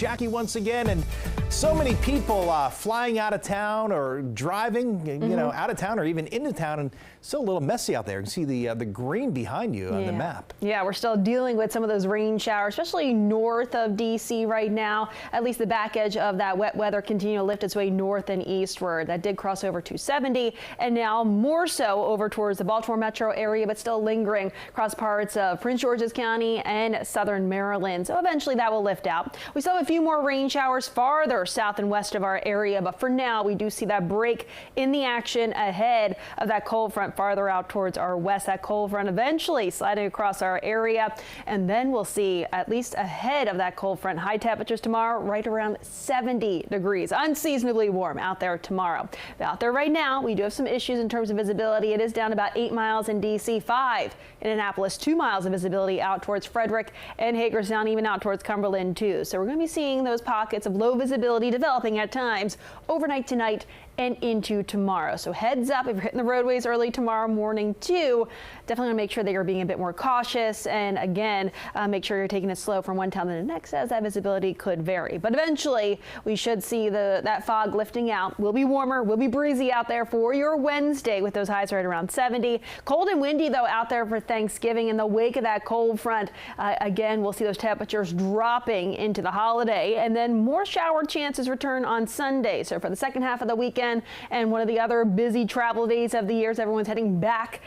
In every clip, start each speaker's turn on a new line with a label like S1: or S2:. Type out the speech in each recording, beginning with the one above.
S1: Jackie once again, and so many people flying out of town or driving, out of town or even into town, and still a little messy out there. You can see the green behind you on the map.
S2: Yeah, we're still dealing with some of those rain showers, especially north of D.C. right now. At least the back edge of that wet weather continue to lift its way north and eastward. That did cross over 270, and now more so over towards the Baltimore metro area, but still lingering across parts of Prince George's County and southern Maryland. So eventually that will lift out. We still have a few more rain showers farther south and west of our area, but for now we do see that break in the action ahead of that cold front farther out towards our west. That cold front eventually sliding across our area, and then we'll see, at least ahead of that cold front, high temperatures tomorrow right around 70 degrees. Unseasonably warm out there tomorrow. But out there right now, we do have some issues in terms of visibility. It is down about 8 miles in D.C., 5 in Annapolis, 2 miles of visibility out towards Frederick and Hagerstown, even out towards Cumberland too. So we're going to be seeing those pockets of low visibility developing at times overnight tonight and into tomorrow. So heads up if you're hitting the roadways early tomorrow morning too. Definitely want to make sure that you're being a bit more cautious, and again, make sure you're taking it slow from one town to the next, as that visibility could vary. But eventually we should see that fog lifting out. Will be warmer, will be breezy out there for your Wednesday with those highs right around 70. Cold and windy though out there for Thanksgiving in the wake of that cold front. Again, we'll see those temperatures dropping into the holiday, and then more shower chances return on Sunday. So for the second half of the weekend and one of the other busy travel days of the year, as everyone's heading back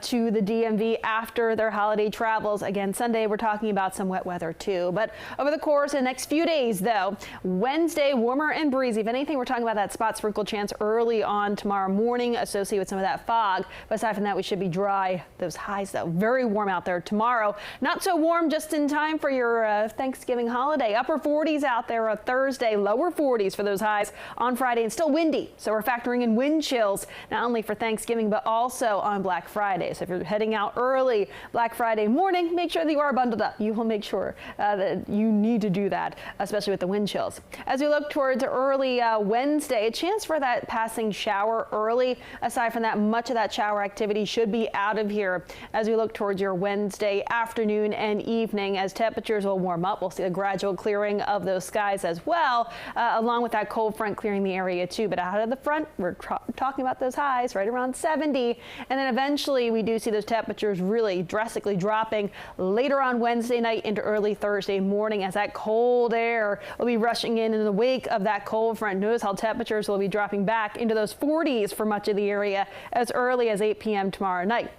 S2: to the DMV after their holiday travels. Again, Sunday we're talking about some wet weather too. But over the course of the next few days though, Wednesday warmer and breezy. If anything, we're talking about that spot sprinkle chance early on tomorrow morning associated with some of that fog. But aside from that, we should be dry. Those highs though, very warm out there tomorrow. Not so warm just in time for your Thanksgiving holiday. Upper 40s out there on Thursday, lower 40s for those highs on Friday, and still windy. So we're factoring in wind chills not only for Thanksgiving but also on Black Friday. So if you're heading out early Black Friday morning, make sure that you are bundled up. You will make sure that you need to do that, especially with the wind chills. As we look towards early Wednesday, a chance for that passing shower early. Aside from that, much of that shower activity should be out of here as we look towards your Wednesday afternoon and evening. As temperatures will warm up, we'll see a gradual clearing of those skies as well, along with that cold front clearing the area too. But out of the front, we're talking about those highs right around 70, and then eventually we do see those temperatures really drastically dropping later on Wednesday night into early Thursday morning, as that cold air will be rushing in the wake of that cold front. Notice how temperatures will be dropping back into those 40s for much of the area as early as 8 p.m. tomorrow night.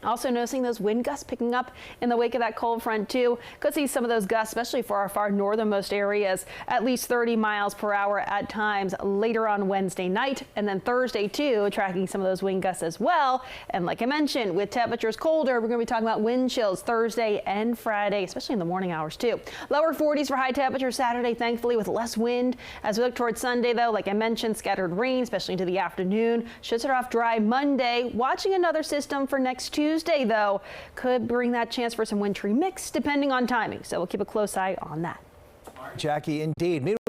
S2: Also noticing those wind gusts picking up in the wake of that cold front too. Could see some of those gusts, especially for our far northernmost areas, at least 30 miles per hour at times later on Wednesday night, and then Thursday too, tracking some of those wind gusts as well. And like I mentioned, with temperatures colder, we're going to be talking about wind chills Thursday and Friday, especially in the morning hours too. Lower 40s for high temperatures Saturday, thankfully, with less wind. As we look towards Sunday though, like I mentioned, scattered rain, especially into the afternoon. Should start off dry Monday. Watching another system for next Tuesday though could bring that chance for some wintry mix depending on timing. So we'll keep a close eye on that.
S1: Jackie, indeed.